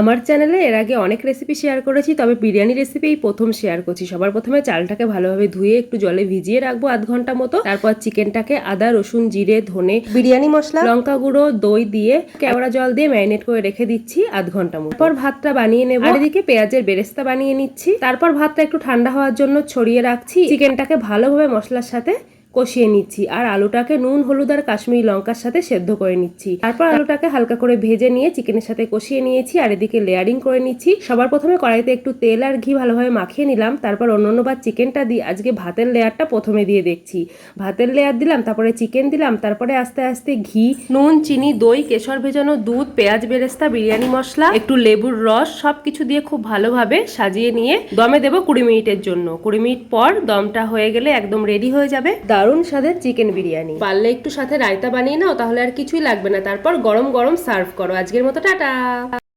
আমার চ্যানেলে এর আগে অনেক রেসিপি শেয়ার করেছি, তবে বিরিয়ানি রেসিপি এই প্রথম শেয়ার করছি। সবার প্রথমে চালটাকে ভালোভাবে ধুয়ে একটু জলে ভিজিয়ে রাখবো আধ ঘন্টা মতো। তারপর চিকেনটাকে আদা রসুন জিরে ধনে বিরিয়ানি মশলা লঙ্কা গুঁড়ো দই দিয়ে কেওড়া জল দিয়ে ম্যারিনেট করে রেখে দিচ্ছি আধ ঘন্টা মতো। তারপর ভাতটা বানিয়ে নেবো। আর এদিকে পেঁয়াজের বেরেস্তা বানিয়ে নিচ্ছি। তারপর ভাতটা একটু ঠান্ডা হওয়ার জন্য ছড়িয়ে রাখছি। চিকেনটাকে ভালোভাবে মশলার সাথে কষিয়ে নিচ্ছি আর আলুটাকে নুন হলুদ আর কাশ্মীরি লঙ্কার সাথে সেদ্ধ করে নিচ্ছি। তারপর আলুটাকে হালকা করে ভেজে নিয়ে চিকেনের সাথে কষিয়ে নিয়েছি আর এদিকে লেয়ারিং করে নিচ্ছি। সবার প্রথমে কড়াইতে একটু তেল আর ঘি ভালোভাবে মাখিয়ে নিলাম। তারপর অন্যবার চিকেনটা দিয়ে আজকে ভাতের লেয়ারটা প্রথমে দিয়ে দেখছি। ভাতের লেয়ার দিলাম, তারপরে চিকেন দিলাম, তারপরে আস্তে আস্তে ঘি নুন চিনি দই কেশর ভেজানো দুধ পেঁয়াজ বেরেস্তা বিরিয়ানি মশলা একটু লেবুর রস সবকিছু দিয়ে খুব ভালোভাবে সাজিয়ে নিয়ে দমে দেবো 20 মিনিটের জন্য। 20 মিনিট পর দমটা হয়ে গেলে একদম রেডি হয়ে যাবে দারুণ স্বাদের চিকেন বিরিয়ানি। পারলে একটু সাথে রায়তা বানিয়ে নাও, তাহলে আর কিছুই লাগবে না। তারপর গরম গরম সার্ভ করো। আজকের মতো টাটা।